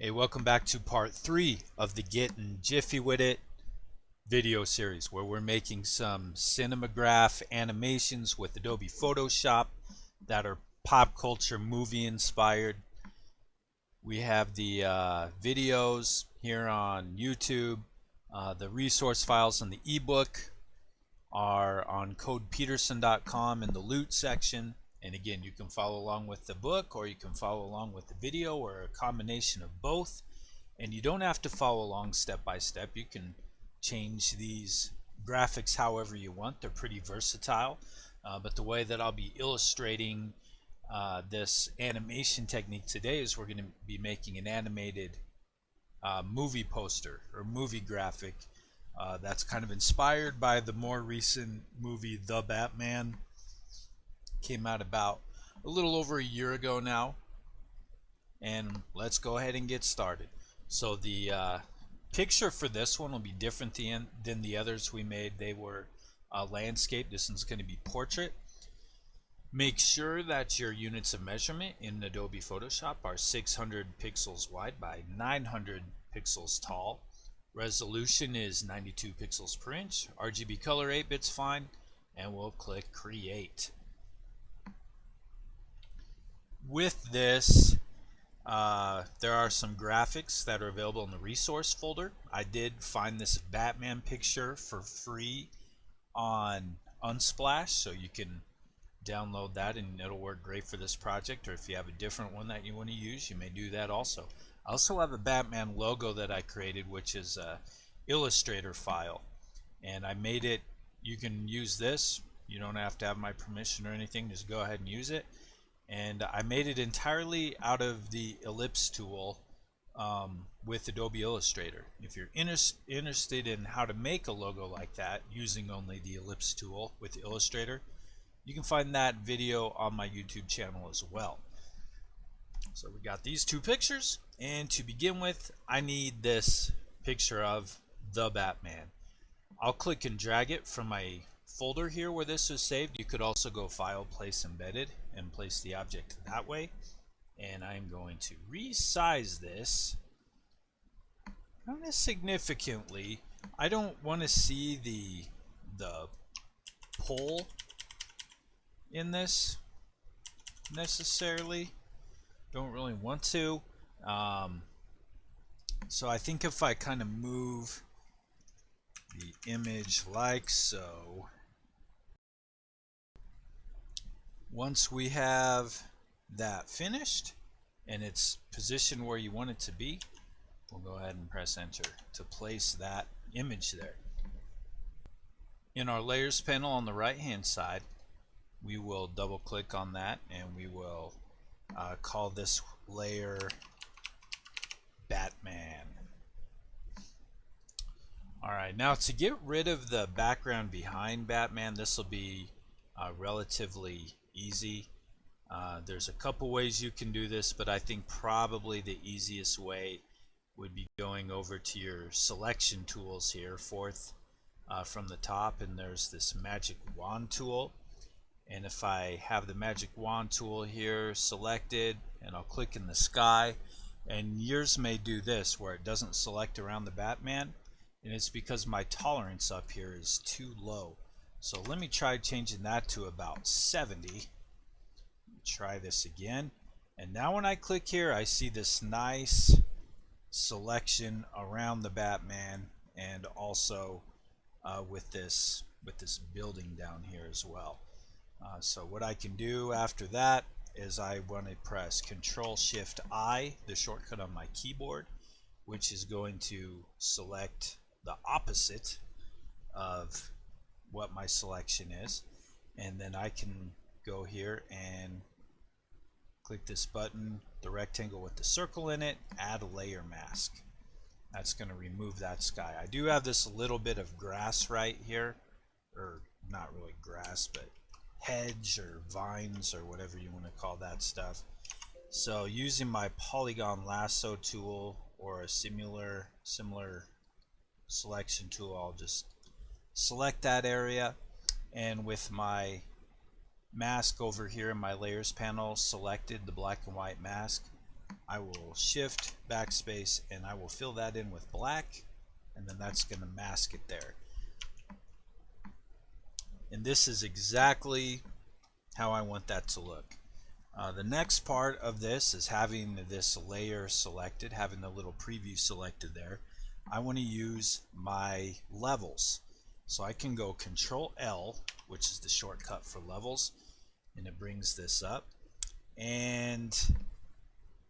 Hey, welcome back to part 3 of the Getting Jiffy With It video series, where we're making some Cinemagraph animations with Adobe Photoshop that are pop culture movie inspired. We have the videos here on YouTube. The resource files in the ebook are on codepeterson.com in the loot section. And again, you can follow along with the book, or you can follow along with the video, or a combination of both. And you don't have to follow along step by step. You can change these graphics however you want. They're pretty versatile. But the way that I'll be illustrating this animation technique today is we're going to be making an animated movie poster or movie graphic that's kind of inspired by the more recent movie The Batman. Came out about a little over a year ago now, and let's go ahead and get started. So the picture for this one will be different than the others we made. They were landscape. This one's going to be portrait. Make sure that your units of measurement in Adobe Photoshop are 600 pixels wide by 900 pixels tall. Resolution is 92 pixels per inch. RGB color 8 bits fine, and we'll click create. With this, there are some graphics that are available in the resource folder. I did find this Batman picture for free on Unsplash, so you can download that and it'll work great for this project. Or if you have a different one that you want to use, you may do that also. I also have a Batman logo that I created, which is a Illustrator file, and I made it. You can use this. You don't have to have my permission or anything. Just go ahead and use it. And I made it entirely out of the ellipse tool with Adobe Illustrator. If you're interested in how to make a logo like that using only the ellipse tool with Illustrator, you can find that video on my YouTube channel as well. So we got these two pictures, and to begin with, I need this picture of the Batman. I'll click and drag it from my folder here where this is saved. You could also go File, Place Embedded, and place the object that way. And I'm going to resize this kind of significantly. I don't want to see the pole in this necessarily. Don't really want to. So I think if I kind of move the image like so, once we have that finished and it's positioned where you want it to be, we'll go ahead and press enter to place that image there. In our layers panel on the right hand side, we will double click on that and we will call this layer Batman. Alright, now to get rid of the background behind Batman, this will be relatively easy. There's a couple ways you can do this, but I think probably the easiest way would be going over to your selection tools here, fourth from the top, and there's this magic wand tool. And if I have the magic wand tool here selected, and I'll click in the sky, and yours may do this where it doesn't select around the Batman, and it's because my tolerance up here is too low. So let me try changing that to about 70. Try this again, and now when I click here, I see this nice selection around the Batman, and also with this building down here as well. So what I can do after that is I want to press Control-Shift-I, the shortcut on my keyboard, which is going to select the opposite of what my selection is, and then I can go here and click this button, the rectangle with the circle in it, add a layer mask. That's going to remove that sky. I do have this little bit of grass right here, or not really grass, but hedge or vines or whatever you want to call that stuff. So using my polygon lasso tool or a similar selection tool, I'll just select that area, and with my mask over here in my layers panel selected, the black and white mask, I will shift backspace and I will fill that in with black, and then that's going to mask it there. And this is exactly how I want that to look. The next part of this is having this layer selected, having the little preview selected there. I want to use my levels. So I can go Control L, which is the shortcut for levels, and it brings this up. And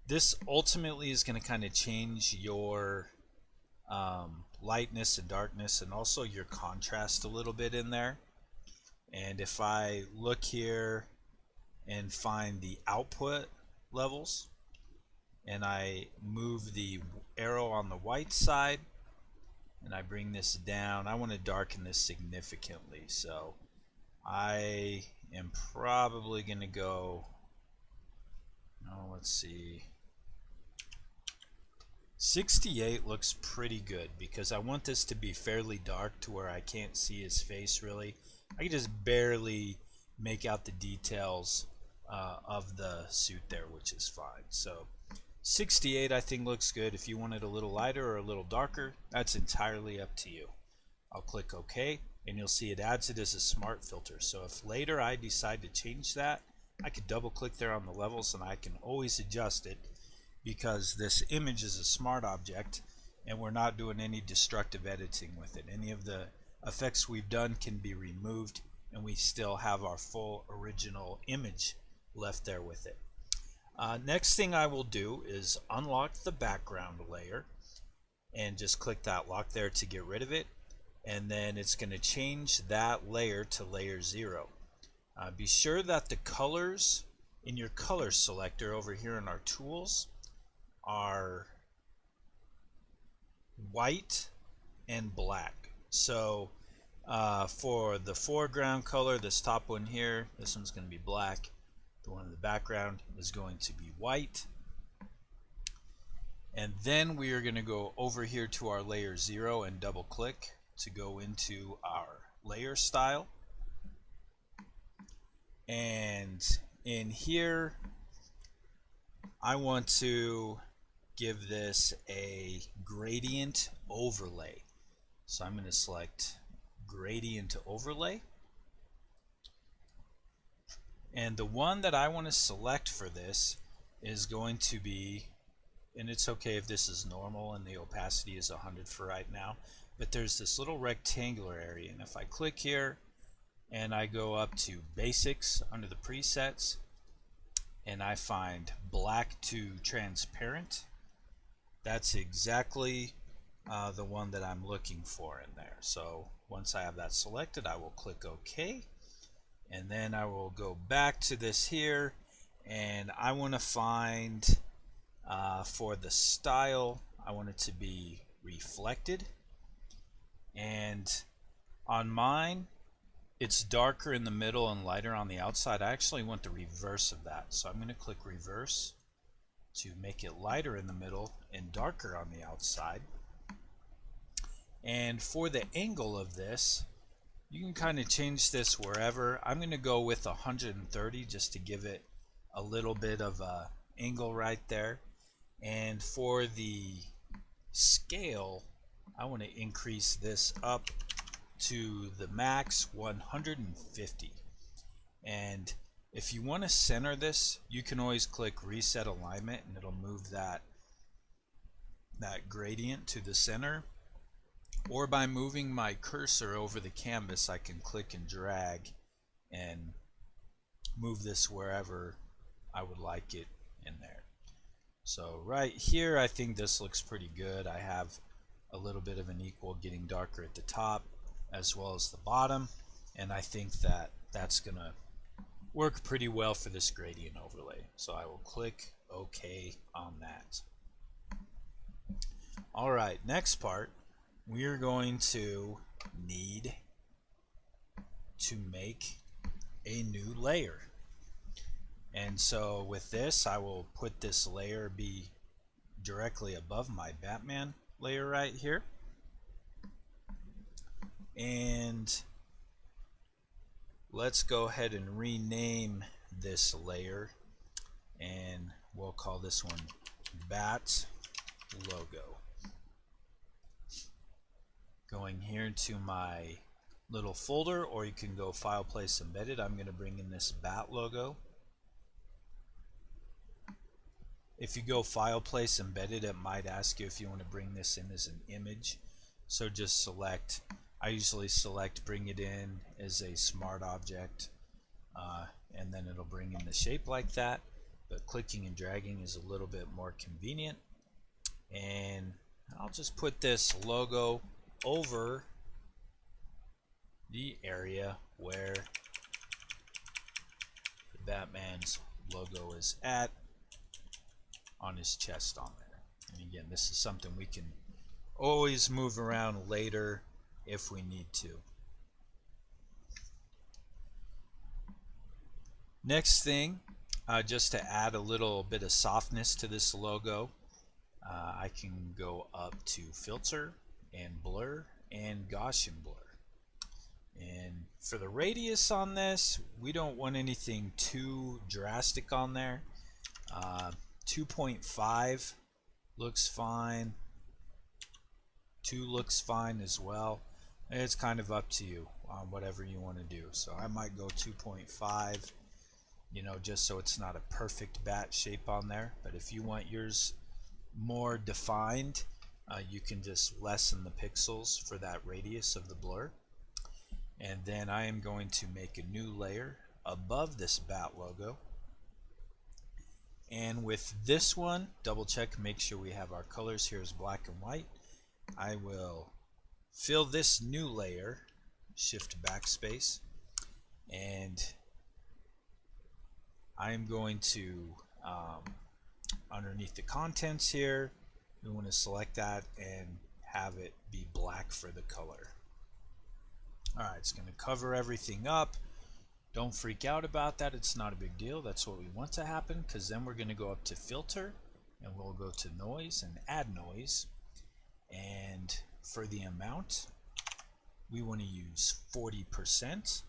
this ultimately is going to kind of change your lightness and darkness and also your contrast a little bit in there. And if I look here and find the output levels and I move the arrow on the white side and I bring this down, I want to darken this significantly. So I am probably going to go, let's see, 68 looks pretty good because I want this to be fairly dark to where I can't see his face really. I can just barely make out the details of the suit there, which is fine. So 68 I think looks good. If you want it a little lighter or a little darker, that's entirely up to you. I'll click OK, and you'll see it adds it as a smart filter. So if later I decide to change that, I could double click there on the levels and I can always adjust it, because this image is a smart object and we're not doing any destructive editing with it. Any of the effects we've done can be removed and we still have our full original image left there with it. Next thing I will do is unlock the background layer and just click that lock there to get rid of it, and then it's going to change that layer to layer 0. Be sure that the colors in your color selector over here in our tools are white and black. So for the foreground color, this top one here, this one's going to be black. The one in the background is going to be white. And then we are going to go over here to our layer 0 and double click to go into our layer style. And in here I want to give this a gradient overlay. So I'm going to select gradient overlay. And the one that I want to select for this is going to be, and it's okay if this is normal and the opacity is 100 for right now, but there's this little rectangular area, and if I click here and I go up to basics under the presets and I find black to transparent, that's exactly the one that I'm looking for in there. So once I have that selected, I will click OK, and then I will go back to this here, and I want to find for the style, I want it to be reflected, and on mine it's darker in the middle and lighter on the outside. I actually want the reverse of that, so I'm going to click reverse to make it lighter in the middle and darker on the outside. And for the angle of this, you can kind of change this wherever. I'm going to go with 130 just to give it a little bit of a angle right there. And for the scale, I want to increase this up to the max 150. And if you want to center this, you can always click reset alignment and it'll move that gradient to the center. Or by moving my cursor over the canvas, I can click and drag and move this wherever I would like it in there. So right here, I think this looks pretty good. I have a little bit of an equal, getting darker at the top as well as the bottom, and I think that that's gonna work pretty well for this gradient overlay. So I will click OK on that. Alright, next part, we are going to need to make a new layer. And so with this, I will put this layer be directly above my Batman layer right here. And let's go ahead and rename this layer, and we'll call this one bat logo. Going here to my little folder, or you can go file, place, embedded. I'm going to bring in this bat logo. If you go file, place, embedded, it might ask you if you want to bring this in as an image. So just select, I usually select bring it in as a smart object, and then it'll bring in the shape like that. But clicking and dragging is a little bit more convenient. And I'll just put this logo over the area where the Batman's logo is at on his chest on there. And again, this is something we can always move around later if we need to. Next thing, just to add a little bit of softness to this logo, I can go up to filter and blur and Gaussian blur. And for the radius on this, we don't want anything too drastic on there. 2.5 looks fine. 2 looks fine as well. It's kind of up to you on whatever you want to do. So I might go 2.5, you know, just so it's not a perfect bat shape on there. But if you want yours more defined, you can just lessen the pixels for that radius of the blur. And then I am going to make a new layer above this bat logo. And with this one, double check, make sure we have our colors here as black and white. I will fill this new layer, shift backspace, and I am going to, underneath the contents here, we want to select that and have it be black for the color. Alright, it's going to cover everything up. Don't freak out about that. It's not a big deal. That's what we want to happen, because then we're going to go up to filter and we'll go to noise and add noise. And for the amount, we want to use 40%.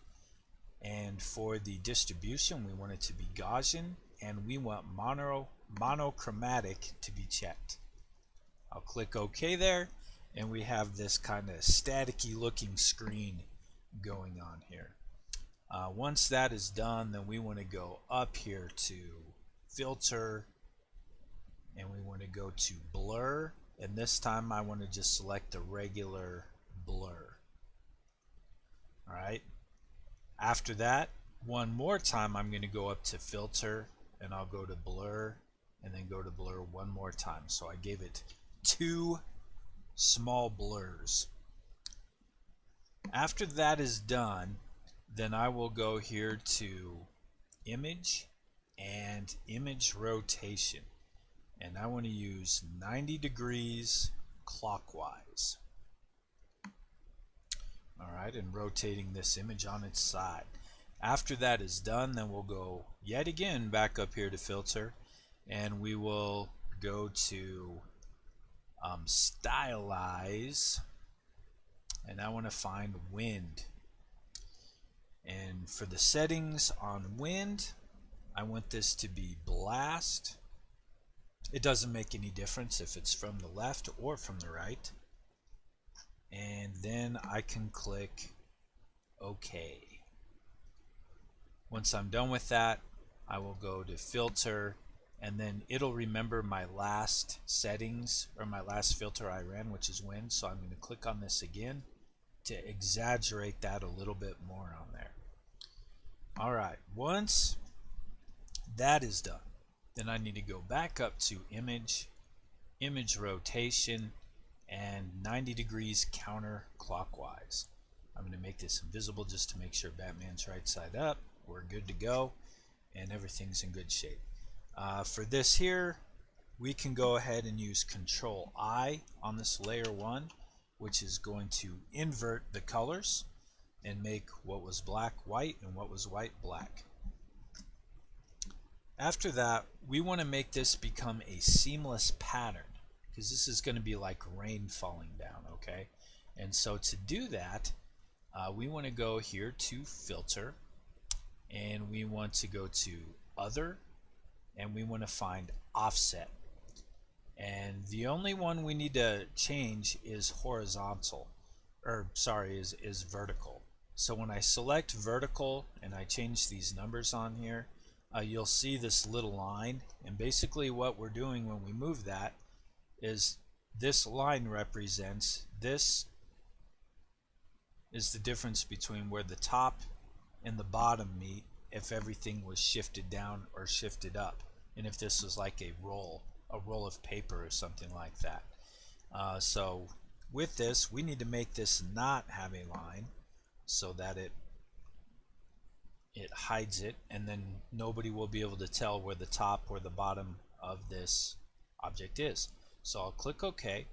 And for the distribution, we want it to be Gaussian, and we want monochromatic to be checked. I'll click OK there, and we have this kind of staticky looking screen going on here. Once that is done, then we want to go up here to filter, and we want to go to blur, and this time I want to just select the regular blur. Alright, after that, one more time I'm going to go up to filter, and I'll go to blur, and then go to blur one more time. So I gave it 2 small blurs. After that is done, then I will go here to image and image rotation, and I want to use 90 degrees clockwise. Alright, and rotating this image on its side. After that is done, then we'll go yet again back up here to filter, and we will go to stylize, and I want to find wind. And for the settings on wind, I want this to be blast. It doesn't make any difference if it's from the left or from the right. And then I can click OK. Once I'm done with that, I will go to filter, and then it'll remember my last settings, or my last filter I ran, which is wind. So I'm going to click on this again to exaggerate that a little bit more on there. Alright, once that is done, then I need to go back up to image, image rotation, and 90 degrees counterclockwise. I'm going to make this invisible just to make sure Batman's right side up. We're good to go, and everything's in good shape. For this here, we can go ahead and use Control I on this layer 1, which is going to invert the colors and make what was black white and what was white black. After that, we want to make this become a seamless pattern, because this is going to be like rain falling down, okay? And so to do that, we want to go here to filter, and we want to go to other, and we want to find offset. And the only one we need to change is horizontal, or sorry, is vertical. So when I select vertical and I change these numbers on here, you'll see this little line, and basically what we're doing when we move that is this line represents, this is the difference between where the top and the bottom meet if everything was shifted down or shifted up, and if this was like a roll of paper or something like that. So with this, we need to make this not have a line so that it hides it, and then nobody will be able to tell where the top or the bottom of this object is. So I'll click OK.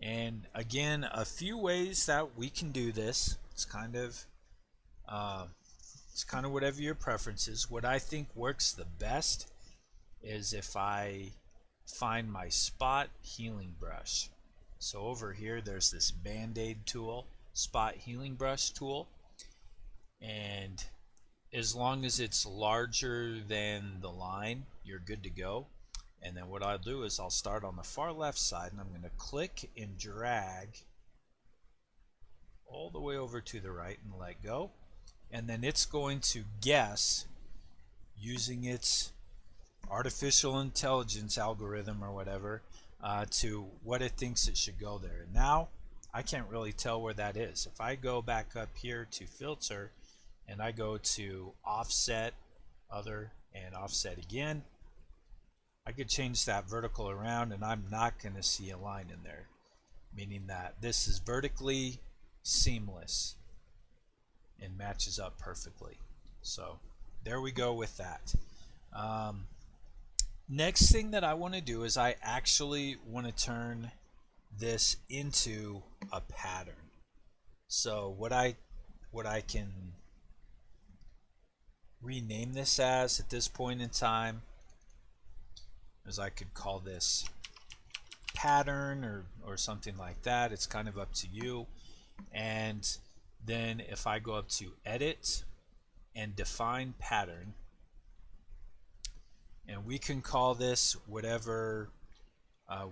And again, a few ways that we can do this. It's kind of whatever your preference is. What I think works the best is if I find my spot healing brush. So over here there's this band-aid tool, spot healing brush tool, and as long as it's larger than the line, you're good to go. And then what I'll do is I'll start on the far left side, and I'm going to click and drag all the way over to the right and let go. And then it's going to guess using its artificial intelligence algorithm or whatever to what it thinks it should go there. And now I can't really tell where that is. If I go back up here to filter and I go to offset, other, and offset again, I could change that vertical around and I'm not going to see a line in there, meaning that this is vertically seamless and matches up perfectly. So there we go with that. Next thing that I want to do is I actually want to turn this into a pattern. So what I can rename this as at this point in time is I could call this pattern or something like that. It's kind of up to you. And then if I go up to edit and define pattern, and we can call this whatever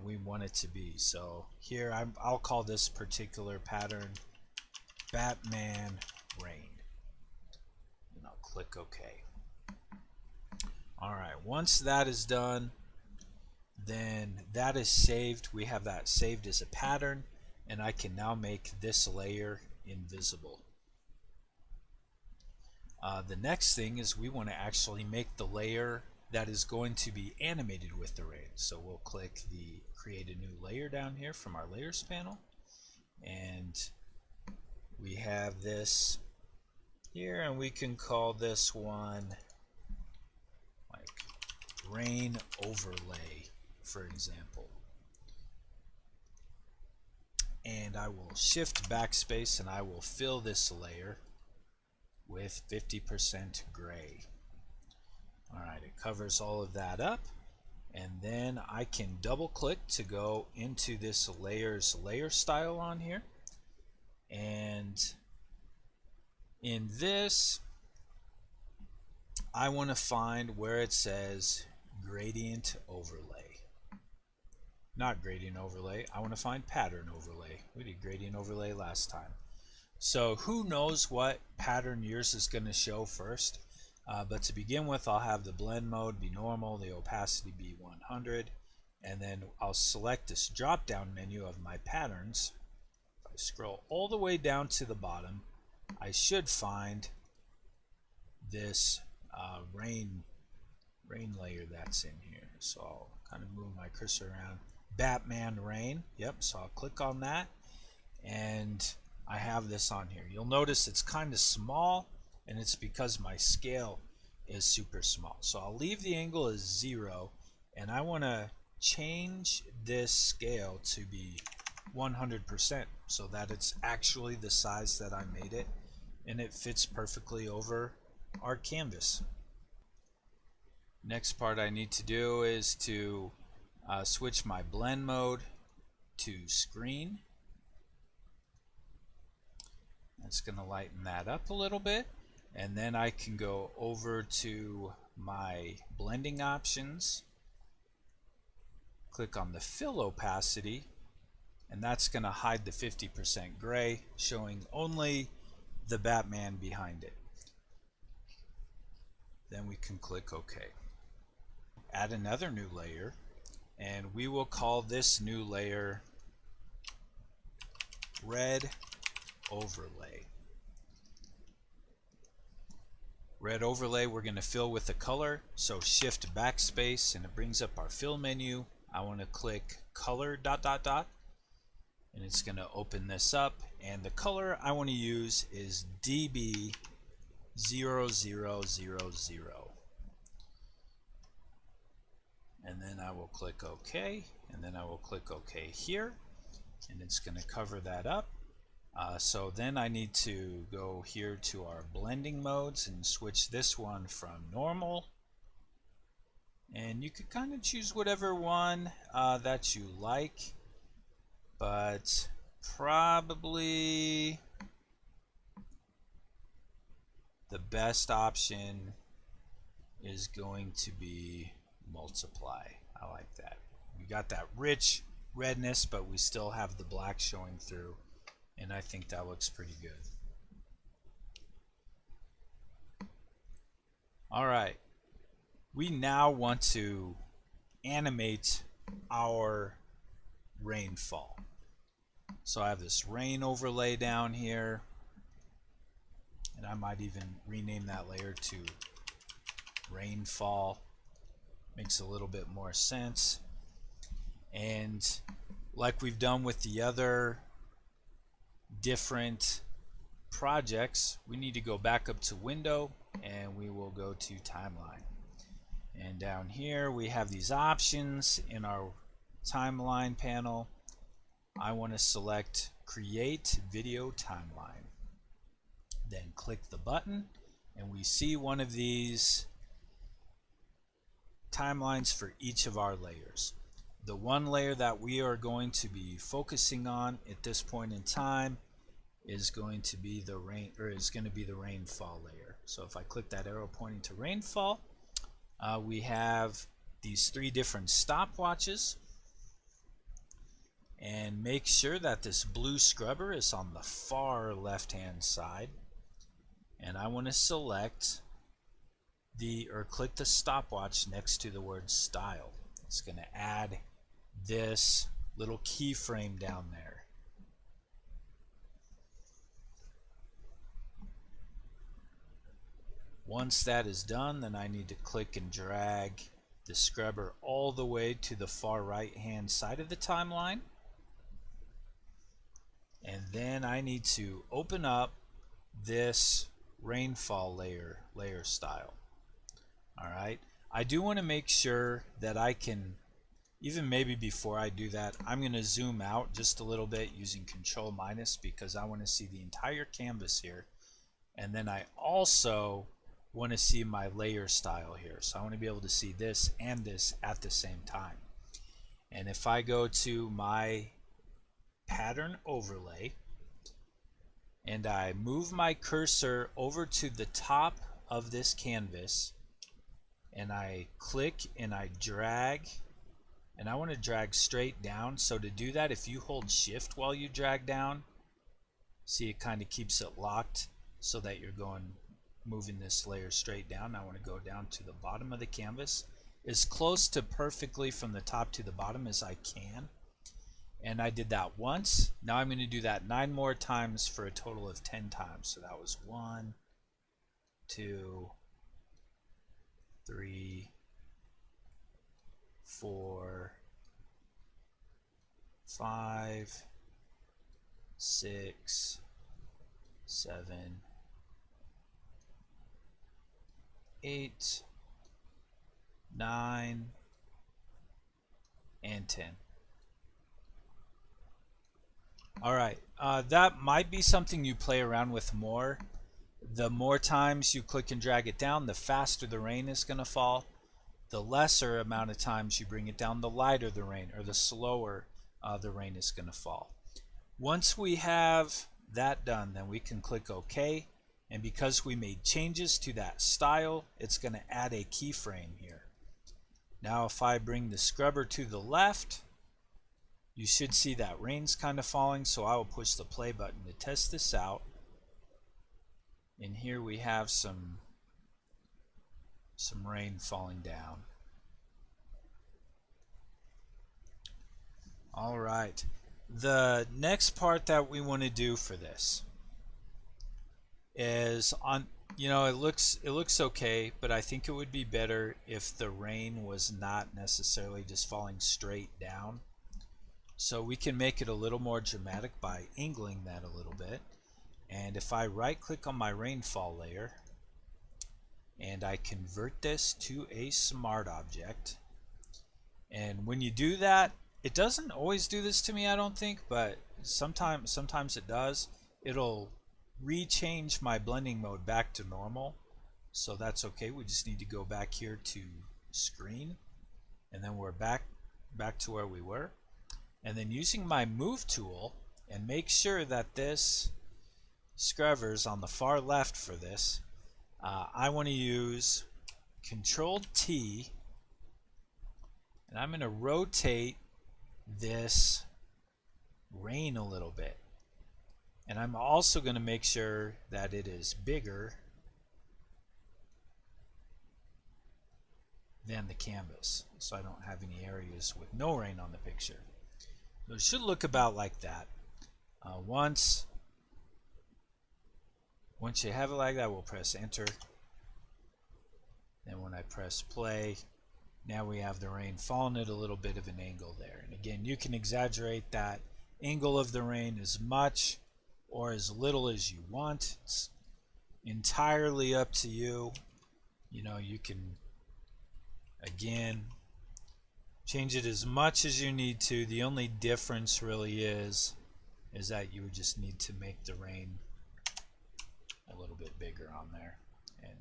we want it to be. So here I'll call this particular pattern Batman Rain, and I'll click OK. Alright, once that is done, then that is saved. We have that saved as a pattern, and I can now make this layer invisible. The next thing is we want to actually make the layer that is going to be animated with the rain. So we'll click the create a new layer down here from our layers panel, and we have this here, and we can call this one like rain overlay, for example. And I will shift backspace and I will fill this layer with 50% gray. Alright, it covers all of that up, and then I can double click to go into this layers layer style on here, and in this I want to find where it says gradient overlay. Not gradient overlay, I want to find pattern overlay. We did gradient overlay last time. So who knows what pattern yours is going to show first. But to begin with, I'll have the blend mode be normal, the opacity be 100, and then I'll select this drop down menu of my patterns. If I scroll all the way down to the bottom, I should find this rain layer that's in here. So I'll kind of move my cursor around. Batman Rain, yep, so I'll click on that, and I have this on here. You'll notice it's kind of small, and it's because my scale is super small. So I'll leave the angle as 0, and I want to change this scale to be 100% so that it's actually the size that I made it, and it fits perfectly over our canvas. Next part I need to do is to switch my blend mode to screen. That's going to lighten that up a little bit, and then I can go over to my blending options, click on the fill opacity, and that's going to hide the 50% gray, showing only the Batman behind it. Then we can click OK. Add another new layer, and we will call this new layer Red Overlay. Red Overlay we're going to fill with the color, so Shift Backspace and it brings up our fill menu. I want to click color ... and it's going to open this up, and the color I want to use is DB0000, and then I will click OK, and then I will click OK here, and it's going to cover that up. So then I need to go here to our blending modes and switch this one from normal, and you could kind of choose whatever one that you like, but probably the best option is going to be multiply. I like that. We got that rich redness, but we still have the black showing through, and I think that looks pretty good. Alright, we now want to animate our rainfall. So I have this rain overlay down here, and I might even rename that layer to rainfall. Makes a little bit more sense. And like we've done with the other different projects, we need to go back up to window, and we will go to timeline. And down here we have these options in our timeline panel. I want to select create video timeline, then click the button, and we see one of these timelines for each of our layers. The one layer that we are going to be focusing on at this point in time is going to be the rainfall layer. So if I click that arrow pointing to rainfall, we have these three different stopwatches, and make sure that this blue scrubber is on the far left hand side, and I want to select click the stopwatch next to the word style. It's going to add this little keyframe down there. Once that is done, then I need to click and drag the scrubber all the way to the far right hand side of the timeline, and then I need to open up this rainfall layer style. Alright, I do want to make sure that I can, even maybe before I do that, I'm going to zoom out just a little bit using Control minus, because I want to see the entire canvas here, and then I also want to see my layer style here. So I want to be able to see this and this at the same time. And if I go to my pattern overlay and I move my cursor over to the top of this canvas, and I click and I drag, and I want to drag straight down. So to do that, if you hold shift while you drag down, see, it kind of keeps it locked so that you're moving this layer straight down. I want to go down to the bottom of the canvas as close to perfectly from the top to the bottom as I can, and I did that once. Now I'm going to do that 9 more times for a total of 10 times. So that was 1, 2, 3, 4, 5, 6, 7, 8, 9, and 10. Alright, that might be something you play around with more. The more times you click and drag it down, the faster the rain is going to fall. The lesser amount of times you bring it down, the lighter the rain, or the slower the rain is going to fall. Once we have that done, then we can click OK. And because we made changes to that style, it's going to add a keyframe here. Now if I bring the scrubber to the left, you should see that rain's kind of falling, so I will push the play button to test this out. And here we have some rain falling down. Alright, the next part that we want to do for this is it looks okay, but I think it would be better if the rain was not necessarily just falling straight down. So we can make it a little more dramatic by angling that a little bit. And if I right click on my rainfall layer and I convert this to a smart object, and when you do that, it doesn't always do this to me, I don't think, but sometimes it does. It'll rechange my blending mode back to normal, so that's okay. We just need to go back here to screen, and then we're back to where we were. And then using my move tool, and make sure that this scrubber's on the far left for this, I want to use Control T, and I'm going to rotate this rain a little bit. And I'm also going to make sure that it is bigger than the canvas, so I don't have any areas with no rain on the picture. So it should look about like that. Once you have it like that, we'll press enter. Then when I press play, now we have the rain falling at a little bit of an angle there. And again, you can exaggerate that angle of the rain as much or as little as you want. It's entirely up to you. You can, again, change it as much as you need to. The only difference really is that you would just need to make the rain a little bit bigger on there, and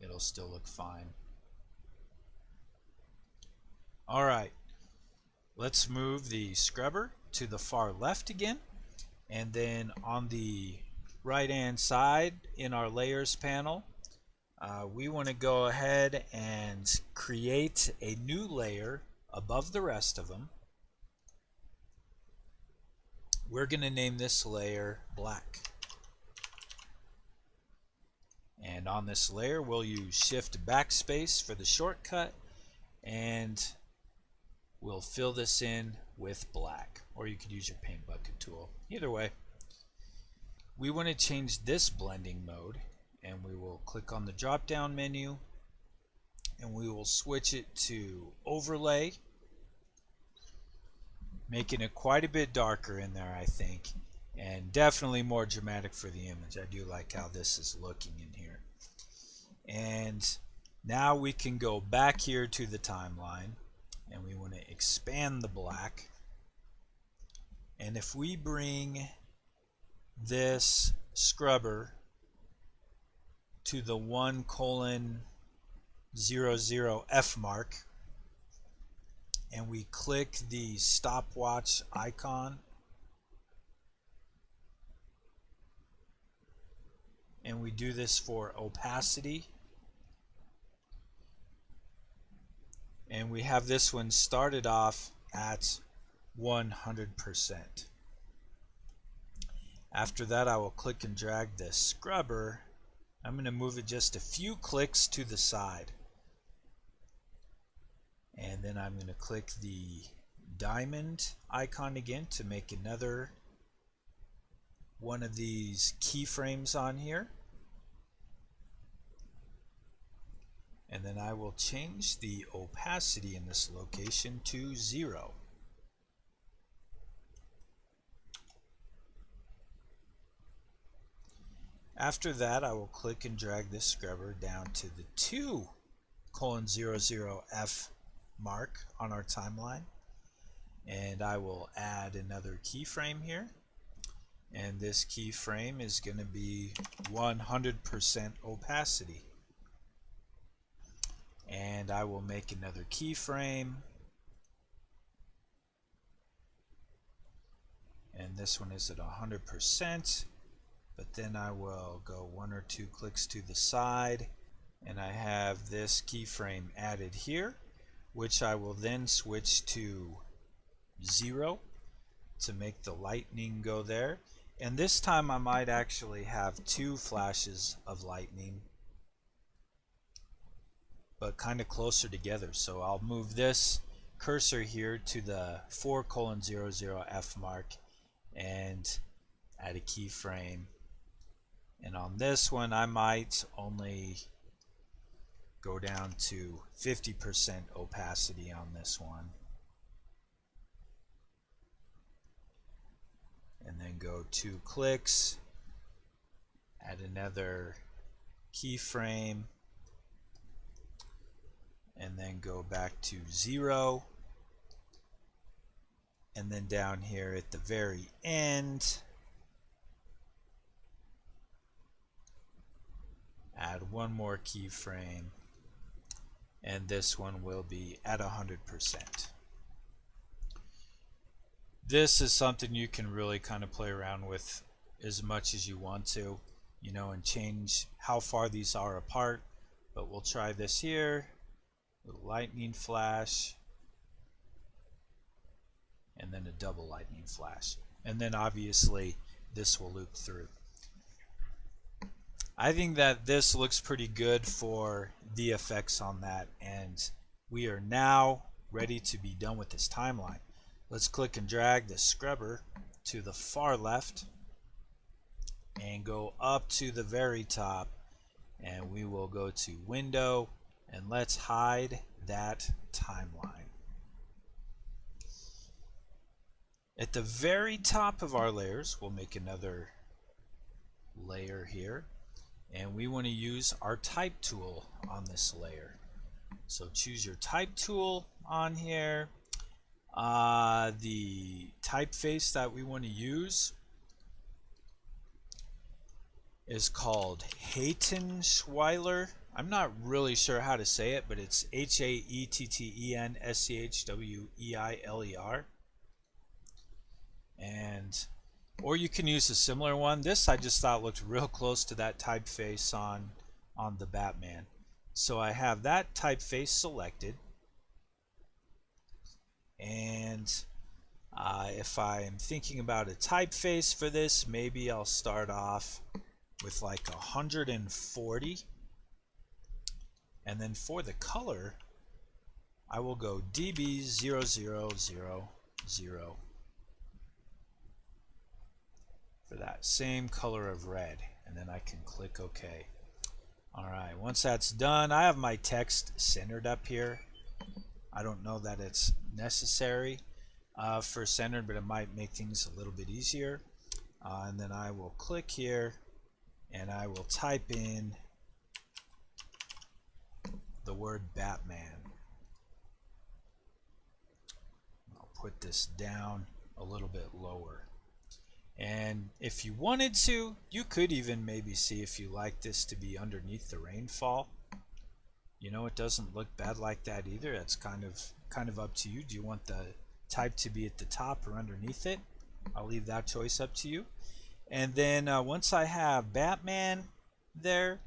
it'll still look fine. Alright, let's move the scrubber to the far left again, and then on the right hand side in our layers panel, we want to go ahead and create a new layer above the rest of them. We're going to name this layer black. And on this layer, we'll use Shift Backspace for the shortcut, and we'll fill this in with black. Or you could use your paint bucket tool. Either way, we want to change this blending mode, and we will click on the drop down menu, and we will switch it to overlay, making it quite a bit darker in there, I think, and definitely more dramatic for the image. I do like how this is looking in here. And now we can go back here to the timeline, and we want to expand the black. And if we bring this scrubber to the 1:00 F mark, and we click the stopwatch icon, and we do this for opacity, and we have this one started off at 100%. After that, I will click and drag this scrubber. I'm going to move it just a few clicks to the side. And then I'm going to click the diamond icon again to make another one of these keyframes on here. And then I will change the opacity in this location to 0. After that, I will click and drag this scrubber down to the 2:00 F mark on our timeline, and I will add another keyframe here, and this keyframe is going to be 100% opacity. And I will make another keyframe, and this one is at 100%, but then I will go 1 or 2 clicks to the side, and I have this keyframe added here. which I will then switch to 0 to make the lightning go there. And this time I might actually have 2 flashes of lightning, but kind of closer together. So I'll move this cursor here to the 4:00 F mark and add a keyframe. And on this one I might only go down to 50% opacity on this one. And then go 2 clicks, add another keyframe, and then go back to 0. And then down here at the very end, add one more keyframe, and this one will be at 100%. This is something you can really kind of play around with as much as you want to, you know, and change how far these are apart. But we'll try this here, little lightning flash, and then a double lightning flash. And then obviously this will loop through. I think that this looks pretty good for the effects on that, and we are now ready to be done with this timeline. Let's click and drag the scrubber to the far left and go up to the very top, and we will go to Window, and let's hide that timeline. At the very top of our layers, we'll make another layer here, and we want to use our type tool on this layer. So choose your type tool on here. The typeface that we want to use is called Haettenschweiler. I'm not really sure how to say it, but it's Haettenschweiler. And or you can use a similar one. This I just thought looked real close to that typeface on the Batman. So I have that typeface selected, and if I'm thinking about a typeface for this, maybe I'll start off with like 140, and then for the color I will go DB0000 for that same color of red, and then I can click OK. Alright, once that's done, I have my text centered up here. I don't know that it's necessary for centered, but it might make things a little bit easier. And then I will click here and I will type in the word Batman. I'll put this down a little bit lower. And if you wanted to, you could even maybe see if you like this to be underneath the rainfall. You know, it doesn't look bad like that either. That's kind of up to you. Do you want the type to be at the top or underneath it? I'll leave that choice up to you. And then once I have Batman there,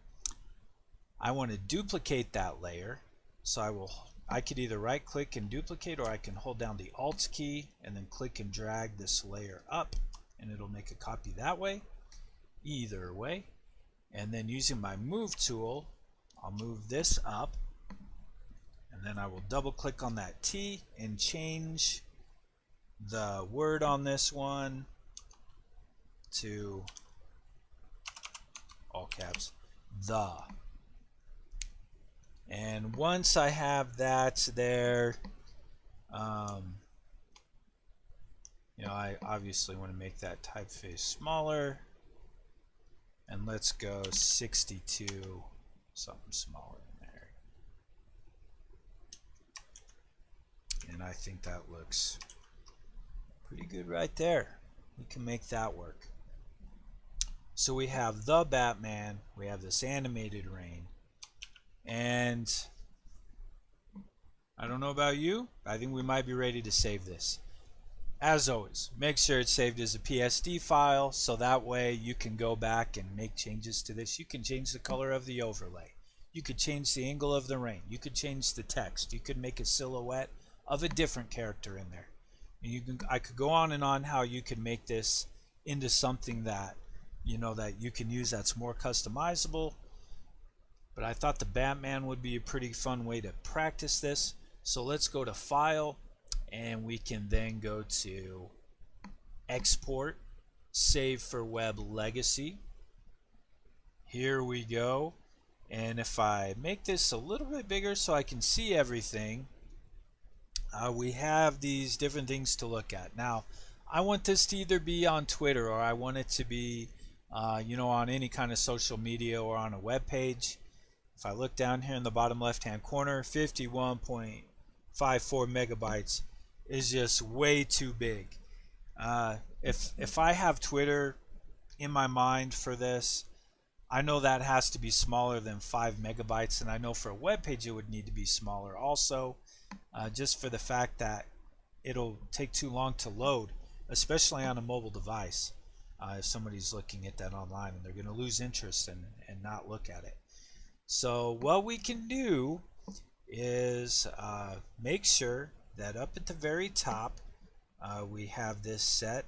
I want to duplicate that layer. So I could either right click and duplicate, or I can hold down the Alt key and then click and drag this layer up, and it'll make a copy that way. Either way. And then using my move tool, I'll move this up, and then I will double click on that T and change the word on this one to all caps, the. And once I have that there, you know, I obviously want to make that typeface smaller, and let's go 62, something smaller in there. And I think that looks pretty good right there. We can make that work. So we have the Batman, we have this animated rain, and I don't know about you, I think we might be ready to save this. As always, make sure it's saved as a PSD file, so that way you can go back and make changes to this. You can change the color of the overlay. You could change the angle of the rain. You could change the text. You could make a silhouette of a different character in there. And I could go on and on how you could make this into something that that you can use that's more customizable. But I thought the Batman would be a pretty fun way to practice this. So let's go to File, and we can then go to Export, Save for Web Legacy. Here we go. And if I make this a little bit bigger so I can see everything, we have these different things to look at. Now, I want this to either be on Twitter, or I want it to be on any kind of social media or on a web page. If I look down here in the bottom left hand corner, 51.54 megabytes is just way too big. If I have Twitter in my mind for this, I know that has to be smaller than 5 megabytes, and I know for a web page it would need to be smaller also, just for the fact that it'll take too long to load, especially on a mobile device. If somebody's looking at that online, and they're going to lose interest and not look at it. So what we can do is make sure that up at the very top we have this set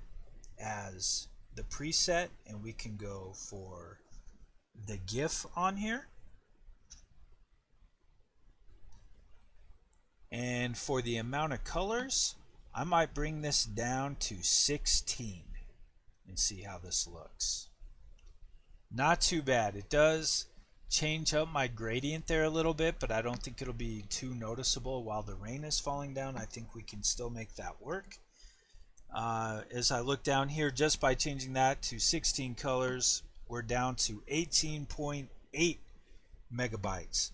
as the preset, and we can go for the GIF on here. And for the amount of colors, I might bring this down to 16 and see how this looks. Not too bad. It does change up my gradient there a little bit, but I don't think it'll be too noticeable while the rain is falling down. I think we can still make that work. As I look down here, just by changing that to 16 colors, we're down to 18.8 megabytes.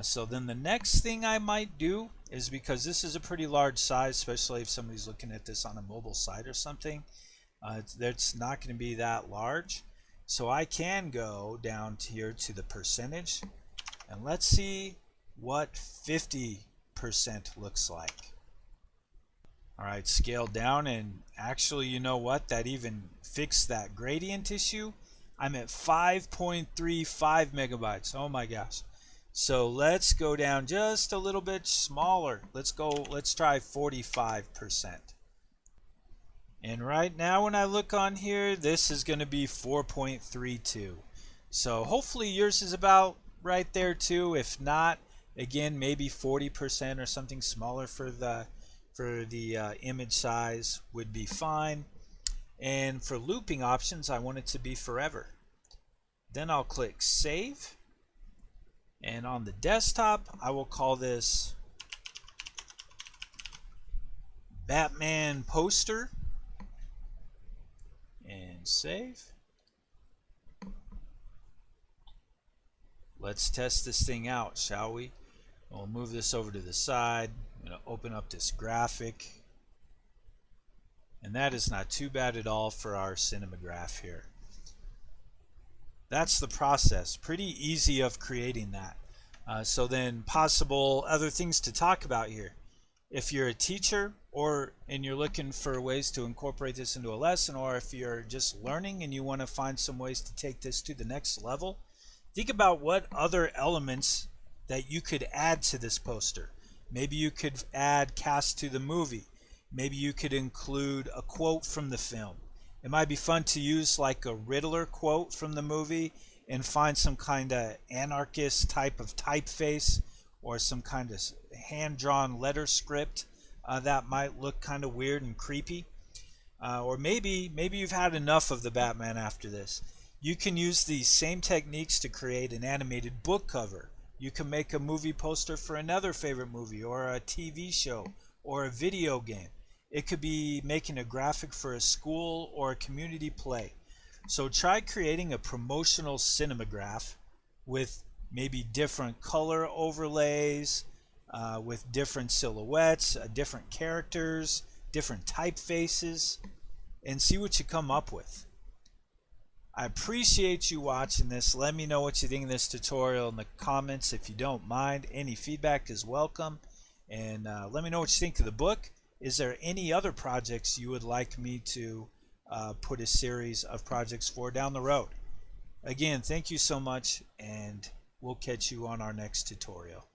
So then the next thing I might do is, because this is a pretty large size, especially if somebody's looking at this on a mobile site or something, it's not going to be that large. So I can go down here to the percentage, and let's see what 50% looks like. Alright, scale down, and actually, you know what? That even fixed that gradient issue. I'm at 5.35 megabytes. Oh my gosh. So let's go down just a little bit smaller. Let's try 45%. And right now when I look on here, this is going to be 4.32. So hopefully yours is about right there too. If not, again, maybe 40% or something smaller for the image size would be fine. And for looping options, I want it to be forever. Then I'll click Save. And on the desktop, I will call this Batman Poster. And save. Let's test this thing out, shall we? We'll move this over to the side. I'm going to open up this graphic. And that is not too bad at all for our Cinemagraph here. That's the process. Pretty easy of creating that. So then possible other things to talk about here. If you're a teacher and you're looking for ways to incorporate this into a lesson, or if you're just learning and you want to find some ways to take this to the next level, think about what other elements that you could add to this poster. Maybe you could add cast to the movie. Maybe you could include a quote from the film. It might be fun to use like a Riddler quote from the movie and find some kind of anarchist type of typeface or some kind of hand-drawn letter script that might look kind of weird and creepy. Or maybe you've had enough of the Batman after this. You can use these same techniques to create an animated book cover. You can make a movie poster for another favorite movie, or a TV show, or a video game. It could be making a graphic for a school or a community play. So try creating a promotional Cinemagraph with maybe different color overlays, with different silhouettes, different characters, different typefaces, and see what you come up with. I appreciate you watching this. Let me know what you think of this tutorial in the comments if you don't mind. Any feedback is welcome. And let me know what you think of the book. Is there any other projects you would like me to put a series of projects for down the road? Again, thank you so much, and we'll catch you on our next tutorial.